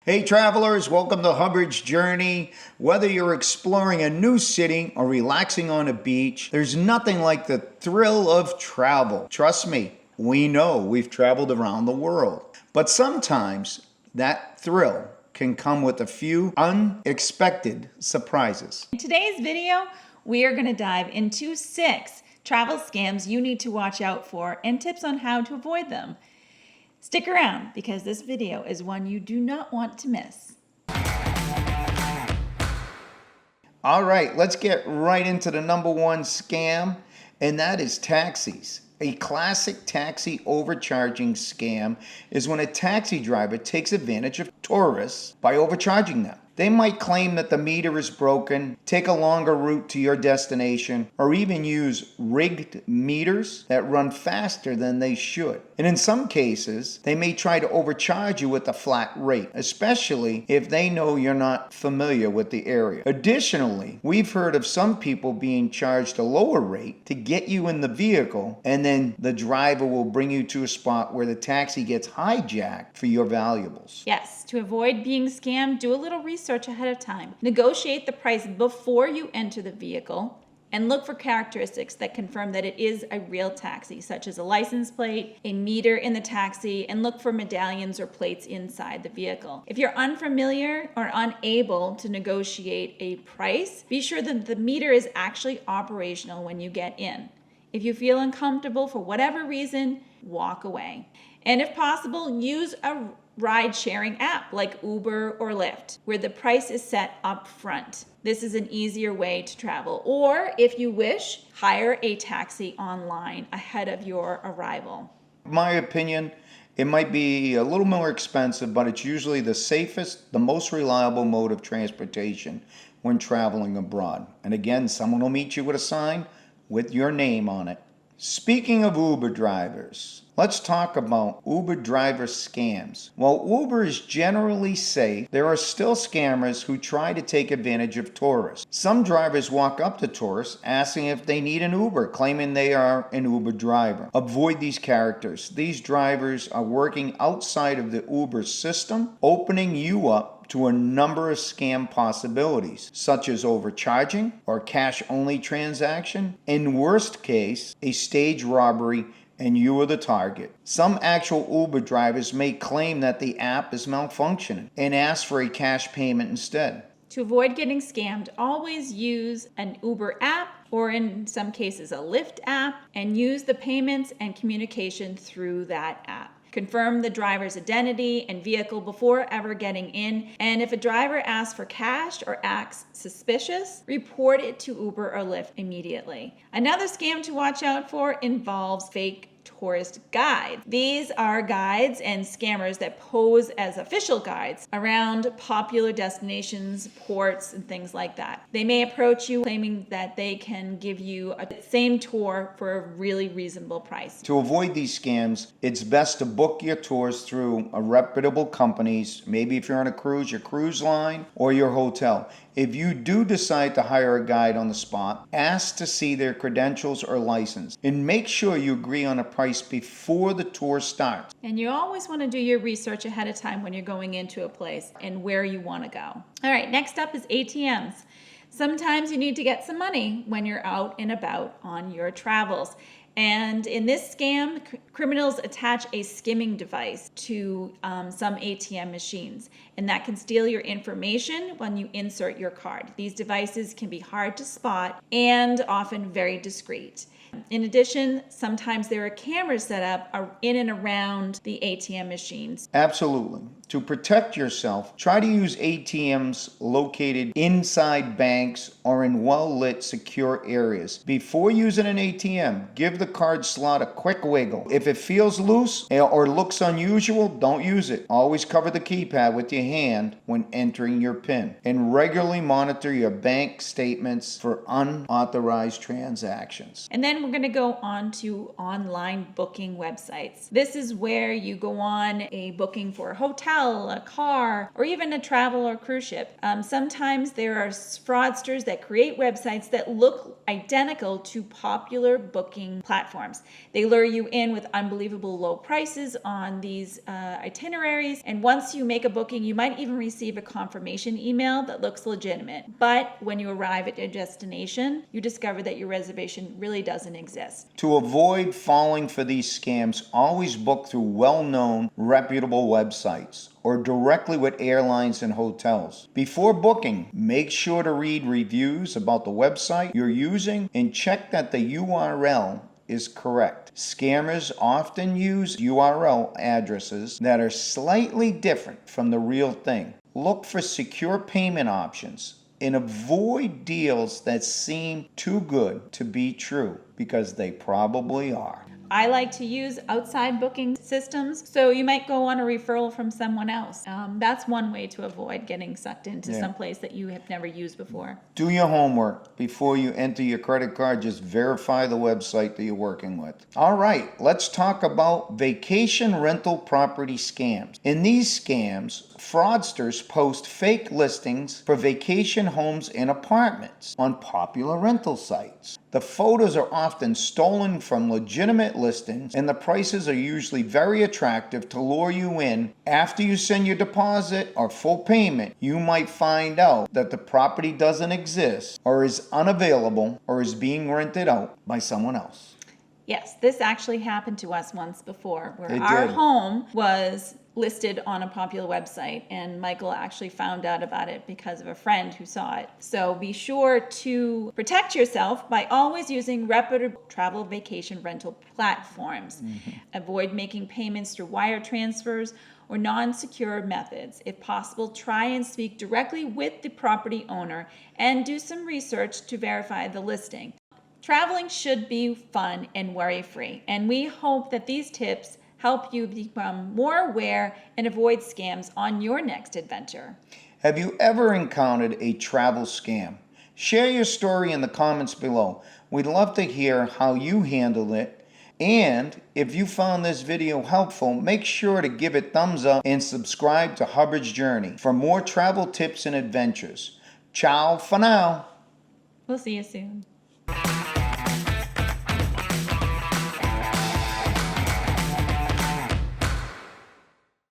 Hey travelers, welcome to Hubbard's Journey. Whether you're exploring a new city or relaxing on a beach, there's nothing like the thrill of travel. Trust me, we know we've traveled around the world. But sometimes that thrill can come with a few unexpected surprises. In today's video, we are going to dive into 6 travel scams you need to watch out for and tips on how to avoid them. Stick around because this video is one you do not want to miss. All right, let's get right into the number one scam, and that is taxis. A classic taxi overcharging scam is when a taxi driver takes advantage of tourists by overcharging them. They might claim that the meter is broken, take a longer route to your destination, or even use rigged meters that run faster than they should. And in some cases, they may try to overcharge you with a flat rate, especially if they know you're not familiar with the area. Additionally, we've heard of some people being charged a lower rate to get you in the vehicle, and then the driver will bring you to a spot where the taxi gets hijacked for your valuables. Yes, to avoid being scammed, do a little research ahead of time. Negotiate the price before you enter the vehicle and look for characteristics that confirm that it is a real taxi, such as a license plate, a meter in the taxi, and look for medallions or plates inside the vehicle. If you're unfamiliar or unable to negotiate a price, be sure that the meter is actually operational when you get in. If you feel uncomfortable for whatever reason, walk away. And if possible, use a ride-sharing app like Uber or Lyft, where the price is set up front. This is an easier way to travel. Or if you wish, hire a taxi online ahead of your arrival. In my opinion, it might be a little more expensive, but it's usually the safest, the most reliable mode of transportation when traveling abroad. And again, someone will meet you with a sign with your name on it. Speaking of Uber drivers, let's talk about Uber driver scams. While Uber is generally safe, there are still scammers who try to take advantage of tourists. Some drivers walk up to tourists asking if they need an Uber, claiming they are an Uber driver. Avoid these characters. These drivers are working outside of the Uber system, opening you up to a number of scam possibilities, such as overcharging or cash-only transaction. In worst case, a stage robbery and you are the target. Some actual Uber drivers may claim that the app is malfunctioning and ask for a cash payment instead. To avoid getting scammed, always use an Uber app or in some cases a Lyft app and use the payments and communication through that app. Confirm the driver's identity and vehicle before ever getting in. And if a driver asks for cash or acts suspicious, report it to Uber or Lyft immediately. Another scam to watch out for involves fake tourist guides. These are guides and scammers that pose as official guides around popular destinations, ports, and things like that. They may approach you claiming that they can give you a same tour for a really reasonable price. To avoid these scams, it's best to book your tours through a reputable companies, maybe if you're on a cruise, your cruise line, or your hotel. If you do decide to hire a guide on the spot, ask to see their credentials or license, and make sure you agree on a price before the tour starts. And you always want to do your research ahead of time when you're going into a place and where you want to go. All right, next up is ATMs. Sometimes you need to get some money when you're out and about on your travels. And in this scam, criminals attach a skimming device to some ATM machines, and that can steal your information when you insert your card. These devices can be hard to spot and often very discreet. In addition, sometimes there are cameras set up in and around the ATM machines. Absolutely. To protect yourself, try to use ATMs located inside banks or in well-lit, secure areas. Before using an ATM, give the card slot a quick wiggle. If it feels loose or looks unusual, don't use it. Always cover the keypad with your hand when entering your PIN. And regularly monitor your bank statements for unauthorized transactions. And then we're going to go on to online booking websites. This is where you go on a booking for a hotel hotel, a car, or even a travel or cruise ship. Sometimes there are fraudsters that create websites that look identical to popular booking platforms. They lure you in with unbelievable low prices on these itineraries, and once you make a booking, you might even receive a confirmation email that looks legitimate. But when you arrive at your destination, you discover that your reservation really doesn't exist. To avoid falling for these scams, always book through well-known, reputable websites or directly with airlines and hotels. Before booking, make sure to read reviews about the website you're using and check that the URL is correct. Scammers often use URL addresses that are slightly different from the real thing. Look for secure payment options and avoid deals that seem too good to be true, because they probably are. I like to use outside booking systems, so you might go on a referral from someone else. That's one way to avoid getting sucked into some place that you have never used before. Do your homework before you enter your credit card. Just verify the website that you're working with. All right, let's talk about vacation rental property scams. In these scams, fraudsters post fake listings for vacation homes and apartments on popular rental sites. The photos are often stolen from legitimate listings, and the prices are usually very attractive to lure you in. After you send your deposit or full payment, you might find out that the property doesn't exist or is unavailable or is being rented out by someone else. Yes, this actually happened to us once before, where It our did. home was listed on a popular website, and Michael actually found out about it because of a friend who saw it. So be sure to protect yourself by always using reputable travel vacation rental platforms. Avoid making payments through wire transfers or non-secure methods. If possible, try and speak directly with the property owner and do some research to verify the listing. Traveling should be fun and worry-free, and we hope that these tips help you become more aware and avoid scams on your next adventure. Have you ever encountered a travel scam? Share your story in the comments below. We'd love to hear how you handled it. And if you found this video helpful, make sure to give it thumbs up and subscribe to Hubbard's Journey for more travel tips and adventures. Ciao for now. We'll see you soon.